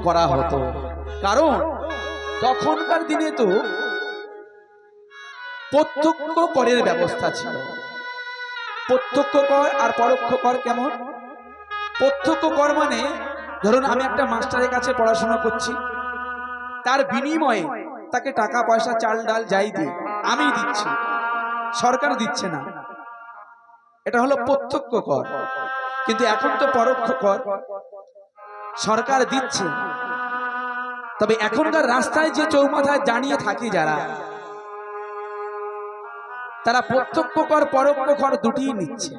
করা হতো। কারণ তখনকার দিনে তো প্রত্যক্ষ করের ব্যবস্থা ছিল। প্রত্যক্ষ কর আর পরোক্ষ কর কেমন? প্রত্যক্ষ কর মানে ধরুন আমি একটা মাস্টারের কাছে পড়াশোনা করছি, তার বিনিময়ে তাকে টাকা পয়সা চাল ডাল যাই দিই আমি দিচ্ছি, সরকার দিচ্ছে না, এটা হলো প্রত্যক্ষ কর। কিন্তু এখন তো পরোক্ষ কর, সরকার দিচ্ছে। তবে এখনকার রাস্তায় যে চৌমাথায় দাঁড়িয়ে থাকে যারা, তারা প্রত্যক্ষ কর পরোক্ষ কর দুটিই নিচ্ছে।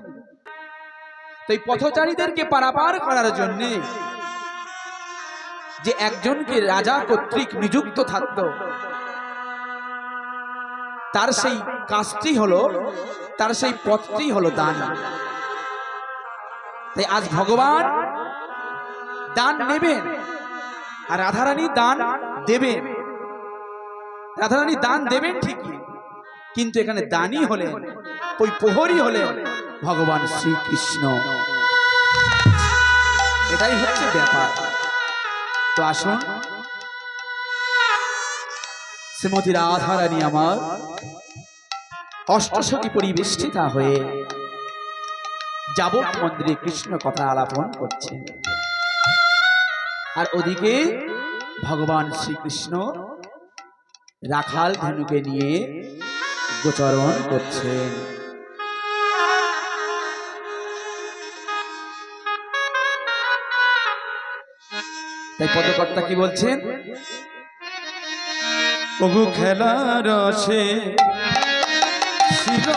তো এই পথচারীদেরকে পারাপার করার জন্য যে একজনকে রাজা কর্তৃক নিযুক্ত থাকতো, তার সেই কাজটি হলো, তার সেই পথটি হলো দান। তাই আজ ভগবান দান নেবেন আর রাধারানী দান দেবেন। রাধারানী দান দেবেন ঠিকই, কিন্তু এখানে দানই হলেন, ওই প্রহরী হলেন ভগবান শ্রীকৃষ্ণ। এটাই হচ্ছে ব্যাপার। তো আসুন শ্রীমতী রাধারানী আমার অষ্টসখী পরিবেষ্টিতা হয়ে যাবক মন্দিরে কৃষ্ণ কথা আলাপন করছেন, আর ওদিকে ভগবান শ্রীকৃষ্ণ রাখাল ধনুকে নিয়ে গোচরণ করছেন। তাই পদকর্তা কি বলছেন? ওগো খেলার রসে ছিল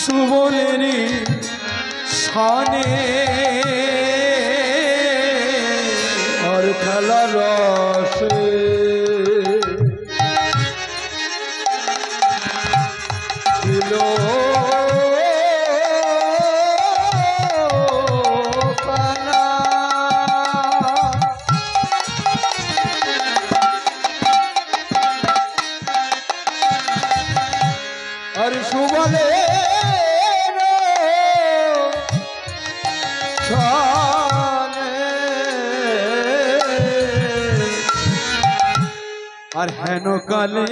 সুবলের শানে আর খেলার রসে ছিল আর সুবলে আর হেন কালে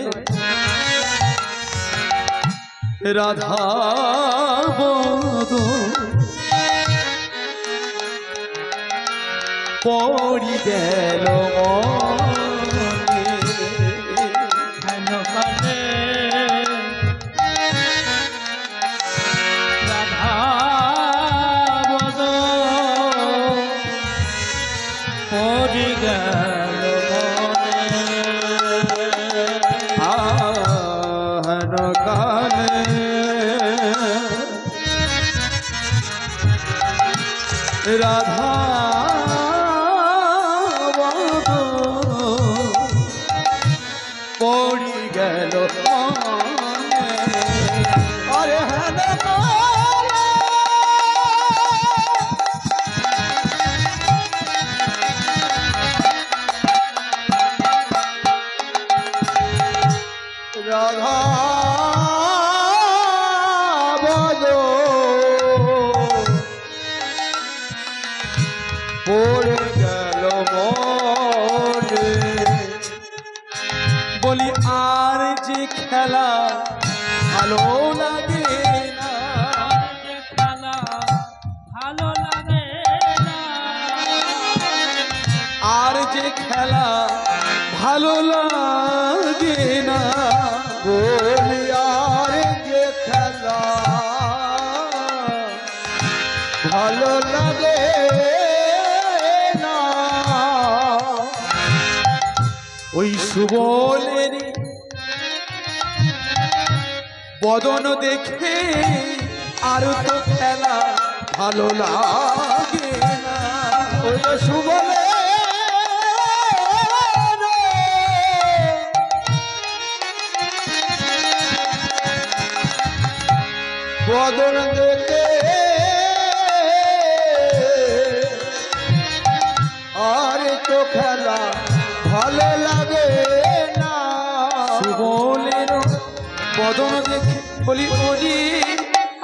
রাধা পড়ি গেল হেন কালে রাধা পড়ি গেল রাধা পড়ি গেল আরে রাধা পড়ে গেল মনে। বলি আর যে খেলা ভালো লাগে না, খেলা ভালো লাগে না, আর যে খেলা ভালো লাগে না, বলি আর যে খেলা ভালো লাগে ওই সুবলের বদন দেখে আর তো খেলা ভালো লাগে না। ওই সুবলে বদন দেখে আর তো খেলা ভালো বদন দেখে বলি ওরে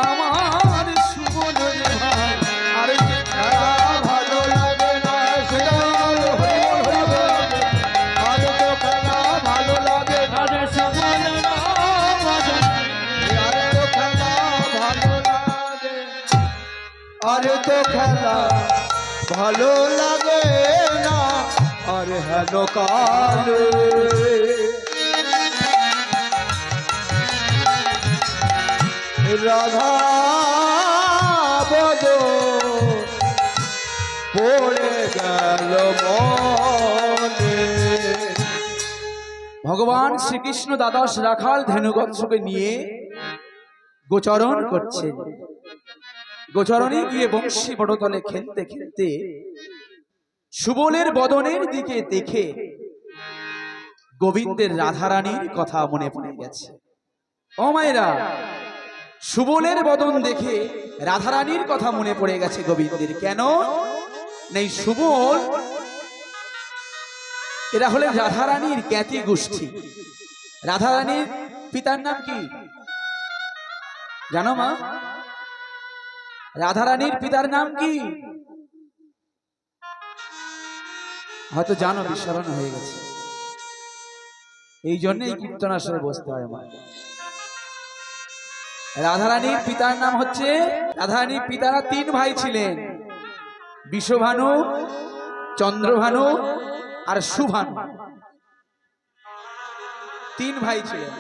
আমার সুবল রে ভাই আর যে খেলা ভালো লাগে না সেটা আর তো খেলা ভালো লাগে না রে সুবল আর তো খেলা ভালো লাগে আর তো খেলা ভালো লাগে না আর হেলো কালে রাধা বদ পড়ে গেল মনে। ভগবান শ্রীকৃষ্ণ দ্বাদশ রাখাল ধেনুবৎসকে নিয়ে গোচরণ করছেন। গোচরণে গিয়ে বংশী বটতলে খেলতে খেলতে সুবলের বদনের দিকে দেখে গোবিন্দের রাধারানীর কথা মনে পড়ে গেছে। ও মায়েরা, সুবলের বদন দেখে রাধারানীর কথা মনে পড়ে গেছে গোবিন্দের। কেন নেই? সুবল এরা হলেন রাধারানীর জ্ঞাতি গোষ্ঠী। রাধারানীর পিতার নাম কি জানো মা? রাধারানীর পিতার নাম কি? হয়তো জানো, বিস্মরণ হয়ে গেছে। এই জন্যই কীর্তন আসরে বসতে হয় আমার। রাধারানীর পিতার নাম হচ্ছে, রাধারানীর পিতারা তিন ভাই ছিলেন, বিষভানু, চন্দ্রভানু আর সুভানু। তিন ভাই ছিলেন।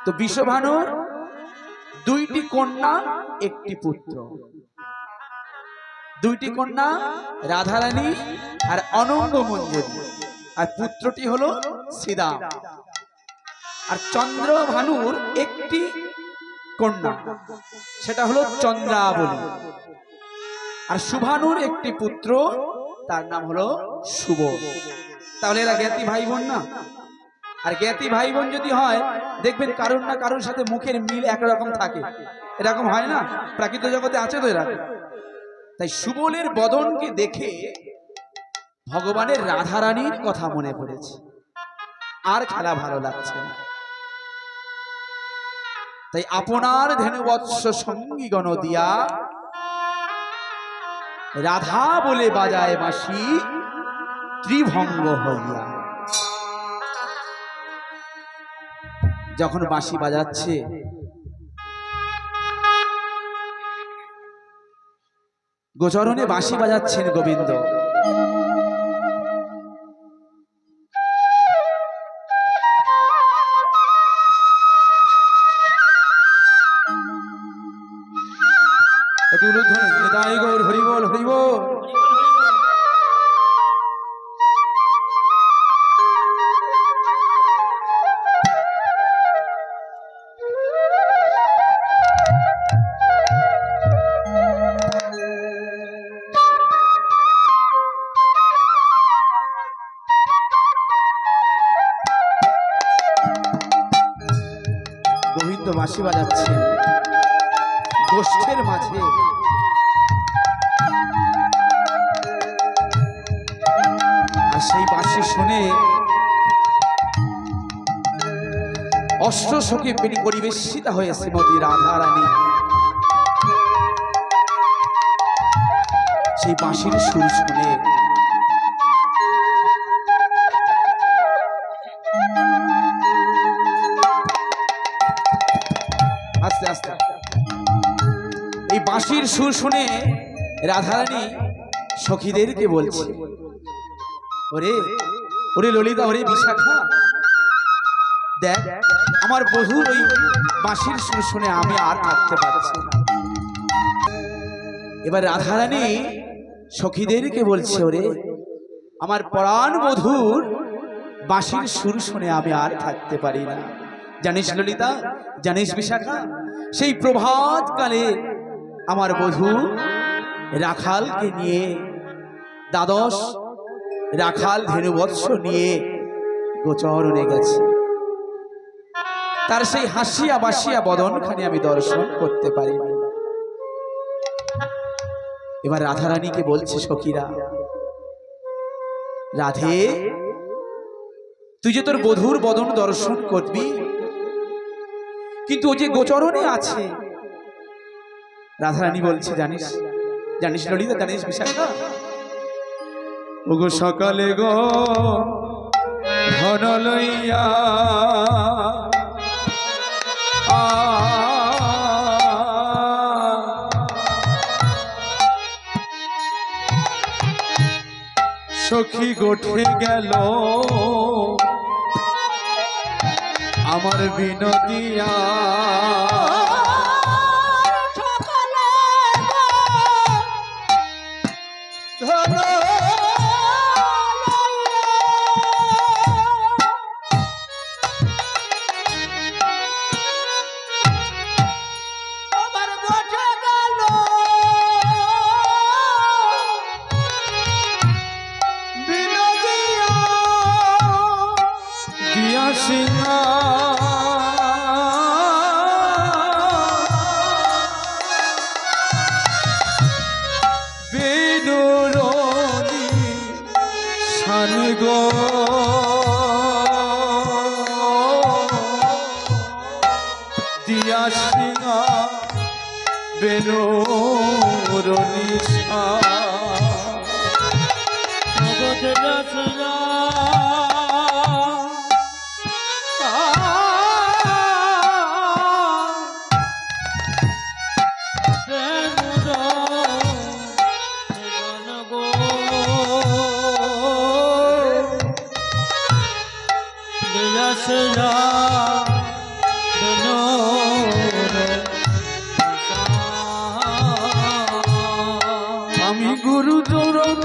তো বিষভানুর দুইটি কন্যা একটি পুত্র। দুইটি কন্যা রাধারানী আর অনঙ্গ মঞ্জুরি, আর পুত্রটি হলো শ্রীদাম। আর চন্দ্রভানুর একটি কন্যা, সেটা হলো চন্দ্রাবলী। আর সুভানুর একটি পুত্র, তার নাম হলো শুভ। তাহলে এরা জ্ঞাতি ভাই বোন না? আর জ্ঞাতি ভাই বোন যদি হয়, দেখবেন কারোর না কারোর সাথে মুখের মিল একরকম থাকে। এরকম হয় না? প্রাকৃতিক জগতে আছে তো এরকম। তাই সুবলের বদনকে দেখে ভগবানের রাধারানীর কথা মনে পড়েছে, আর খেলা ভালো লাগছে না। তাই আপনার ধেনুবৎস সঙ্গী গণ দিয়া রাধা বলে বাজায় বাঁশি ত্রিভঙ্গ হইয়া। যখন বাঁশি বাজাচ্ছে, গোচরণে বাঁশি বাজাচ্ছেন গোবিন্দ। নিতাই গৌর হরিবোল হরিবোল। গোবিন্দ বাঁশি বাজাচ্ছেন গোষ্ঠের মাঝে। আর সেই বাঁশি শুনে অষ্টসখী পরিবেশিতা হয়ে শ্রীমতী রাধারানী সেই বাঁশির সুর শুনে আস্তে আস্তে এই বাঁশির সুর শুনে রাধারানী সখীদেরকে বলছে, ওরে ওরে ললিতা, ওরে বিশাখা, দেখ আমার বধূর ওই বাঁশির সুর শুনে আমি আর থাকতে পারছি না। এবার রাধারানী সখীদেরকে বলছে, ওরে আমার পরাণ বধূর বাঁশির সুর শুনে আমি আর থাকতে পারি না। জানিস ললিতা, জানিস বিশাখা, সেই প্রভাত কালে আমার বধূ রাখালকে নিয়ে দ্বাদশ রাখাল ধেনুবৎস নিয়ে গোচরণে গেছে। তার সেই হাসিয়া বাসিয়া বদনখানি আমি দর্শন করতে পারি না। এবার রাধারানীকে বলছে সখীরা, রাধে তুই যে তোর বধূর বদন দর্শন করবি, কিন্তু ও যে গোচরণে আছে। রাধারানী বলছে, জানিস জানিস ললিতা, জানিস বিশাখা, ও গো সকালে গো ধন লইয়া সখী গোঠে গেল আমার বিনোদিয়া। দিয়া সিংহা বেনুর নিশা আমি গুরু চরণ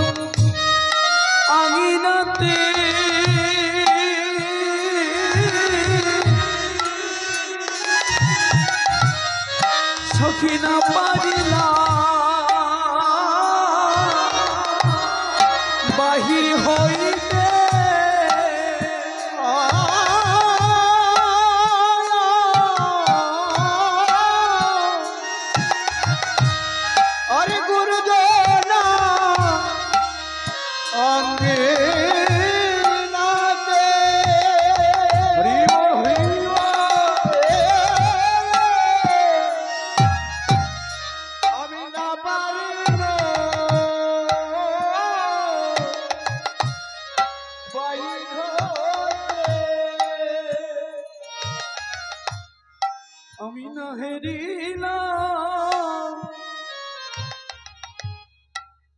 আঙিনাতে সখী না পারিলাম বাহির হইতে। আরে গুরুজন অঙ্গে নাতে আমি না পারিব বাহির হইতে। আমি না হেরিলাম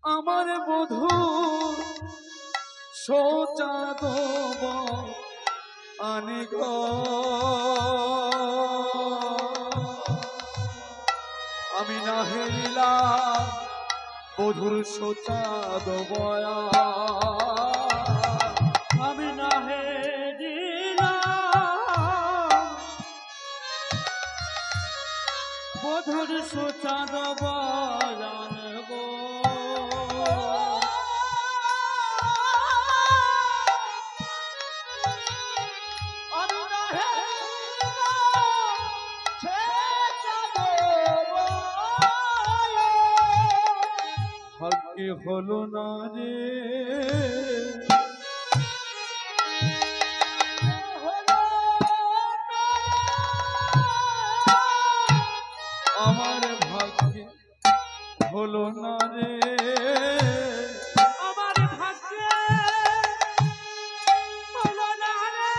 আমার বধূ সোচা দেব আনে গো। আমি না হেরিলাম বধুর সোচা দেব, আমি না হেরিলাম বধুর সোচা দেব গো। ভাগ্যে হলো না রে আমার ভাগ্যে হলো না রে আমার ভাগ্যে হলো না রে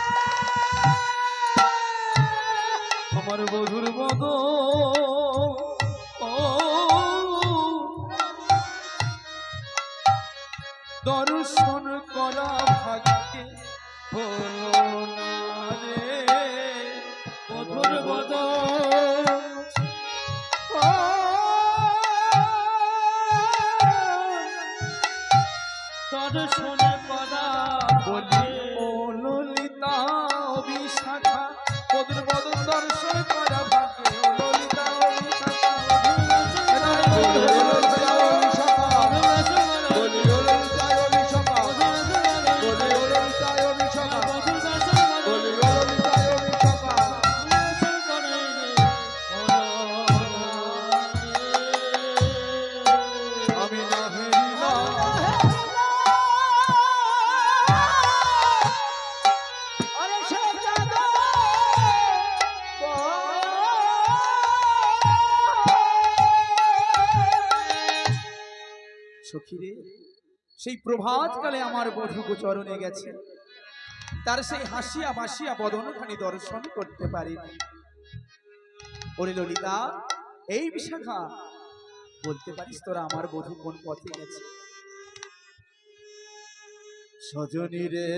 আমার বধুর বদ দর্শন করা ভাগ্যে হলো না রে বধুর বদ দর্শন করা বলি ও ললিতা বিশাখা বধুর বদ দর্শন করা ভাগ্যে ও ললিতা সখীরে, সেই প্রভাতকালে আমার বধূ গোচরণে গেছে, তার সেই হাসিয়া বাসিয়া বদনখানি দর্শন করতে পারিনি। ওরে ললিতা, এই বিশাখা, বলতে পারিস তোরা আমার বধূ কোন পথে গেছে? সজনী রে,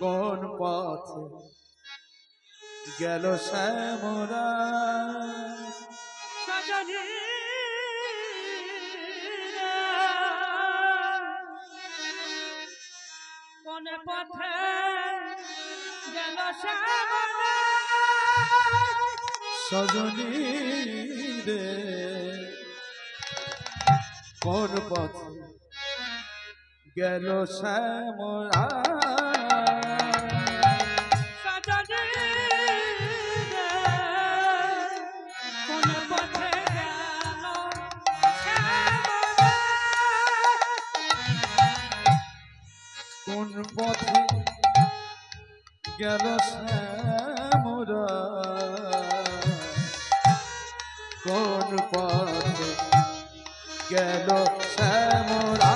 কোন পথে গেল শ্যামরা? সজনী কোন পথে গেল শ্যামরা? সজনী রে, কোন পথে গেল শ্যামরা? কোন পথে গেল শ্যামরা? কোন পথে গেল শ্যামরা?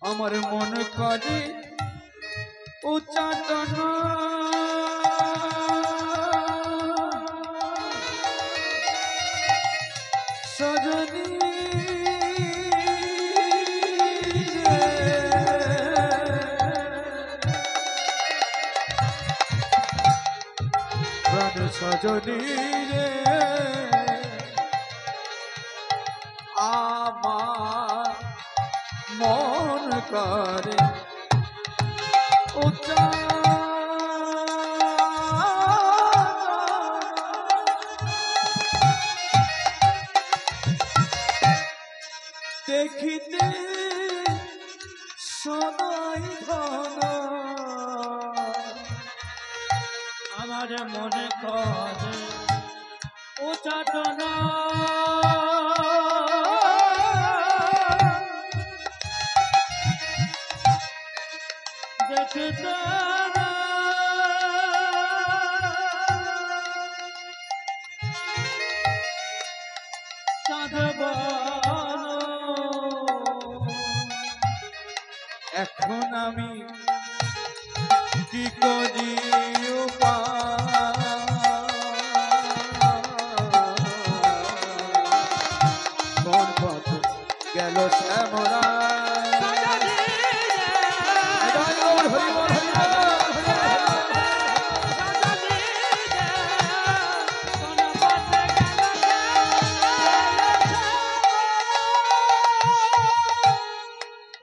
আমার মন করে উচ্চাটন, সজনী প্রাণ সজনী রে, আমার মন করে দেখিতে সদাই ধন, আমার মনে করে উচ্চাটন, দেখিতে এখন আমি কি করি কোন পথে গেল শ্যামরা?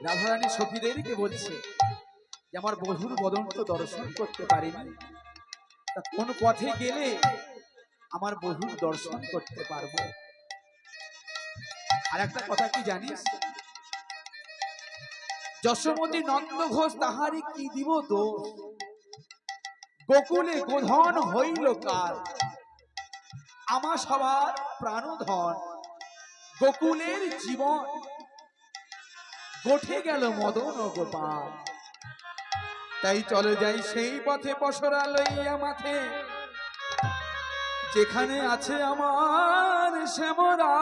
রাধারানী সখীদেরকে বলছে যে আমার বধূর বদন তো দর্শন করতে পারিনি, তা কোন পথে গেলে আমার বধূর দর্শন করতে পারবো? আর একটা কথা কি জানিস, যশোমতী নন্দ ঘোষ তাহারি কি দিব দোষ? গোকুলে গোধন হইল কাল, আমার সবার প্রাণধন, গোকুলের জীবন গোঠে গেল মদন ও গোপাল। তাই চলে যাই সেই পথে পসরা লইয়া মাথে, যেখানে আছে আমার শ্যামরা।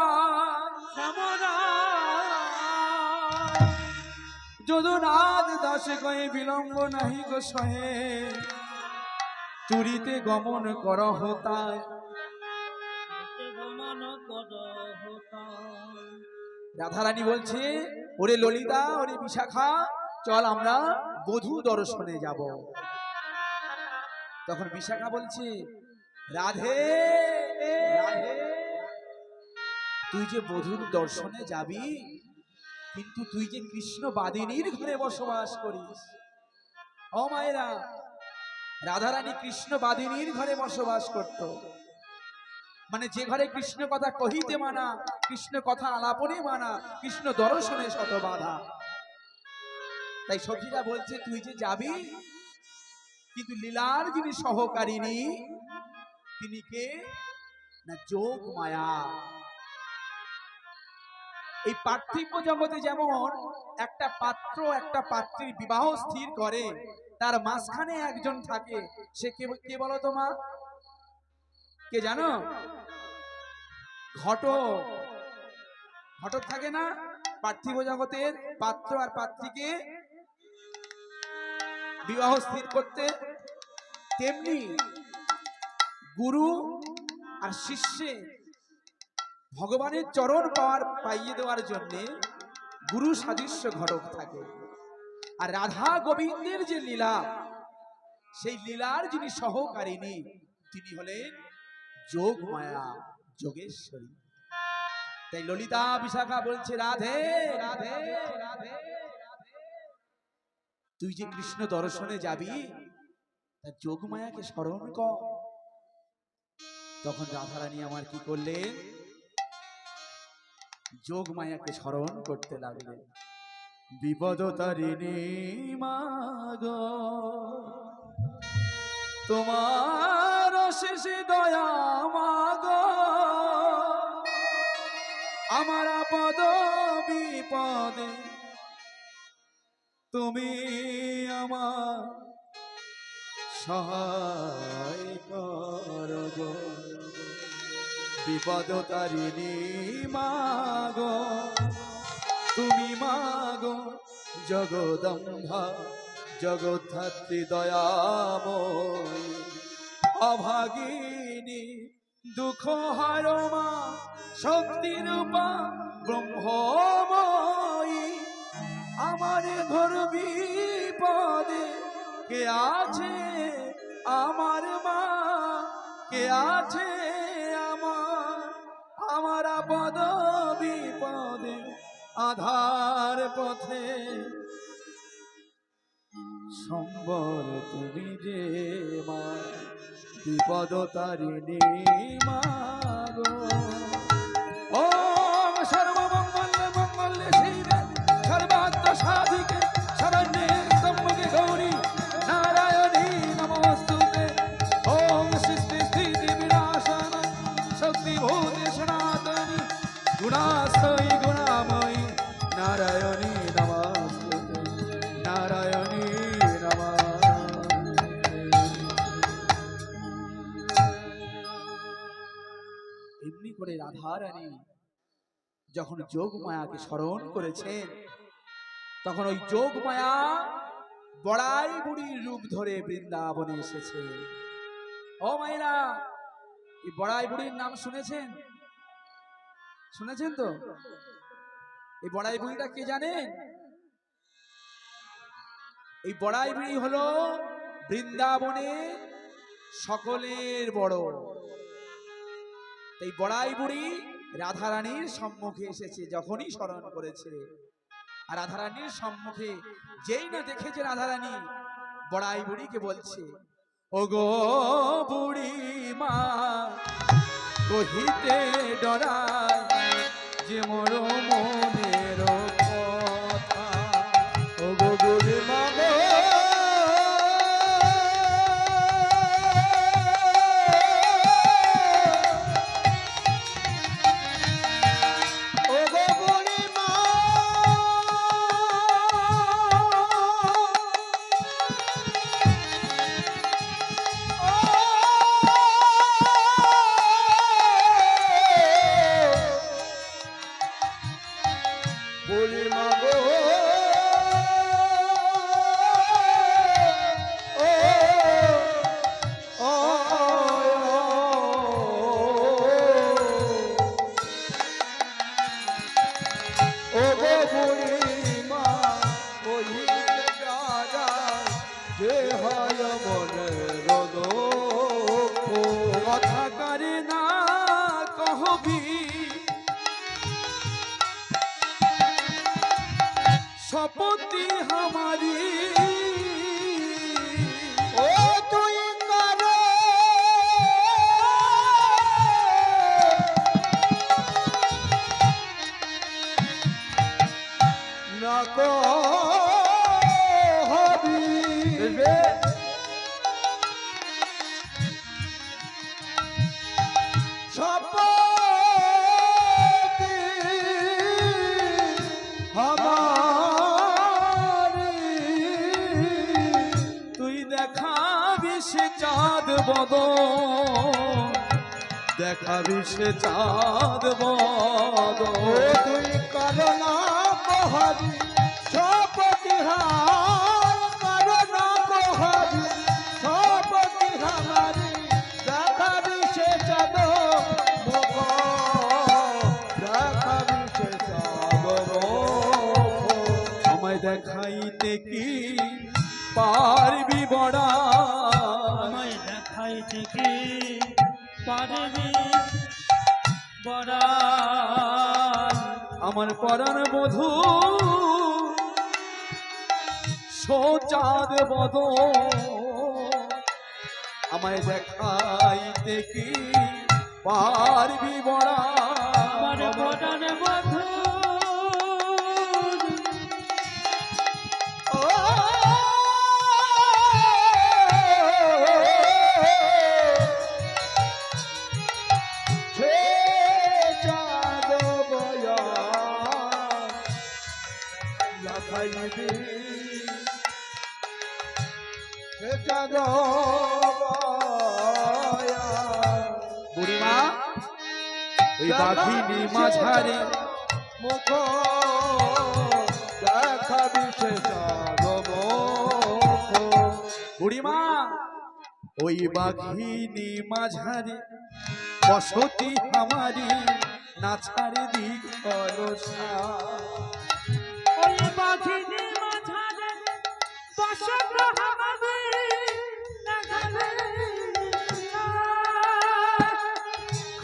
যদুনাথ দাসে কয়ে বিলম্ব নাহি গো সহে, তুরিতে গমন করহ তাই। রাধারানী বলছে, ওরে ললিতা, ওরে বিশাখা, চল আমরা বধূ দর্শনে যাব। তখন বিশাখা বলছে, রাধে রাধে, তুই যে বধূর দর্শনে যাবি, কিন্তু তুই যে কৃষ্ণ বাদিনীর ঘরে বসবাস করিস। ও মায়েরা, রাধারানী কৃষ্ণ বাদিনীর ঘরে বসবাস করত, মানে যে ঘরে কৃষ্ণ কথা কহিতে মানা, কৃষ্ণ কথা আলাপনে মানা, কৃষ্ণ দর্শনে শত বাধা। তাই সখীরা বলছে, তুই যে যাবি, কিন্তু লীলার যিনি সহকারিনী, তিনি কে না যোগ মায়া। এই পার্থিব জগতে যেমন একটা পাত্র একটা পাত্রীর বিবাহ স্থির করে, তার মাঝখানে একজন থাকে, সে কে কে বলো তোমার? কে জানো? ঘটক। ঘটক থাকে না পার্থিব জগতের পাত্র আর পাত্রীকে বিবাহ স্থির করতে? তেমনি গুরু আর শিষ্যে ভগবানের চরণ পাইয়ে দেওয়ার জন্য গুরু সাদৃশ্য ঘটক থাকে। আর রাধা গোবিন্দের যে লীলা, সেই লীলার যিনি সহকারিণী, তিনি হলেন যোগ মায়া, যোগেশ্বরী। তাই ললিতা বিশাখা বলছে, রাধে রাধে রাধে, তুই যে কৃষ্ণ দর্শনে যাবি, তা যোগ মায়াকে স্মরণ কর। তখন রাধারানী আমার কি করলেন? যোগ মায়াকে স্মরণ করতে লাগলেন। বিপদ তারিণী মাগো, তোমার শেষ দয়া মাগো, আমার আপদ বিপদে তুমি আমার সহায় করো গো। বিপদ তারিণী মাগো, তুমি মাগো জগদম্বা, জগদ্ধাত্রী দয়াময়ী, অভাগিনী দুঃখ হারো মা, শক্তি রূপা ব্রহ্মময়ী। আমার ঘর বিপদে কে আছে আমার মা, কে আছে আমার আপদ বিপদে, আধার পথে সম্বল তুমি যে মা। বিপদ তারিণী মাগো, ওম সর্বমঙ্গলে মঙ্গলে শিবে সর্বাত্ম সাধিকে শরণ্যে ত্র্যম্বকে গৌরী নারায়ণী নমস্তুতে। ওম সৃষ্টি স্থিতি বিনাশান শক্তি ভূতে সনাতনী গুণাশ্রয়ী গুণাময়ী নারায়ণী নমস্তুতে, নারায়ণী নমস্তুতে। এমনি করে রাধারানী যখন যোগ মায়াকে স্মরণ করেছেন, তখন ওই যোগ মায়া বড়াই বুড়ির রূপ ধরে বৃন্দাবনে এসেছে। ও মায়েরা, এই বড়াই বুড়ির নাম শুনেছেন? শুনেছেন তো? এই বড়াই বুড়িটা কে জানেন? এই বড়াই বুড়ি হলো বৃন্দাবনে সকলের বড়। এই বড়াই বুড়ি রাধারানীর সম্মুখে এসেছে, যখনই স্মরণ করেছে। আর রাধারানীর সম্মুখে যেই না দেখেছে রাধারানী, বড়াই বুড়িকে বলছে, ও গো বুড়ি মা, কহিতে ডরায় যে মোর মনের কথা। ও গো বুড়ি মা গো, সপতি হামারি ও তুই করো না কো হবি রে সপতি দেখাবি সে চাঁদ বদন, দেখাবি সে চাঁদ বদন। তুই করোনা বহারি সপতিহার, করোনা বহারি সপতিহারি, দেখাবি সে চাঁদ মুখ, দেখাবি সে চাঁদ মুখ। আমায় দেখাইতে কি পারবি বড়া, আমায় দেখাইতে কি পারবি বড়া, আমার পরাণ বধূ সোচাঁদ বদন, আমায় দেখাইতে কি পারবি বড়া। আমার পরাণ বধূ ও সে চাঁদ বয়া দেখাইবি, সে চাঁদ বয়া। বুড়িমা ওই বাঘিনী মাঝারে মুখ, দেখাবি সে চাঁদ মুখ। বুড়িমা ওই বাঘিনী মাঝারে বসতি আমারি, নাছার দিক কলসা। ওই বাঘিনী মাঝারে বসত হামাবে দেখাবে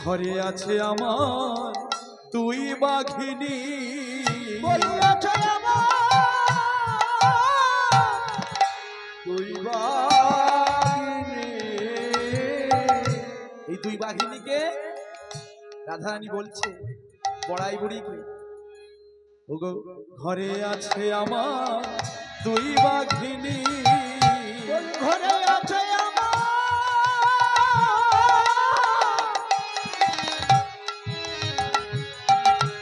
ঘরে আছে আমার তুই বাঘিনী, বলিয়াছে আমার তুই বাঘিনী। এই দুই বাঘিনীকে রাধারানী বলছে বড়াই বুড়িকে, ওগো ঘরে আছে আমার দুই বাঘিনী, কোন ঘরে আছে আমার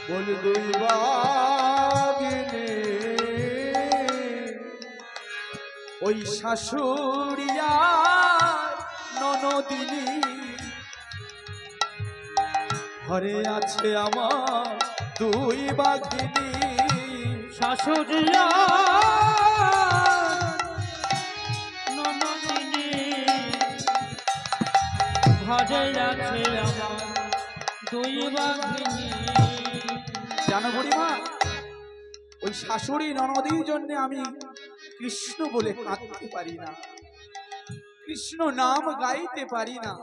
বল দুই বাঘিনী। ওই শাশুড়িয়া ননদিনী, ঘরে আছে আমার দুই বাঘিনী। শাশুড়িয়া ননদিনী, ঘরে আছে আমার দুই বাঘিনী। জানো বুড়িমা ওই শাশুড়ি ননদির জন্য আমি কৃষ্ণ বলে কাঁদতে পারি না, কৃষ্ণ নাম গাইতে পারি না।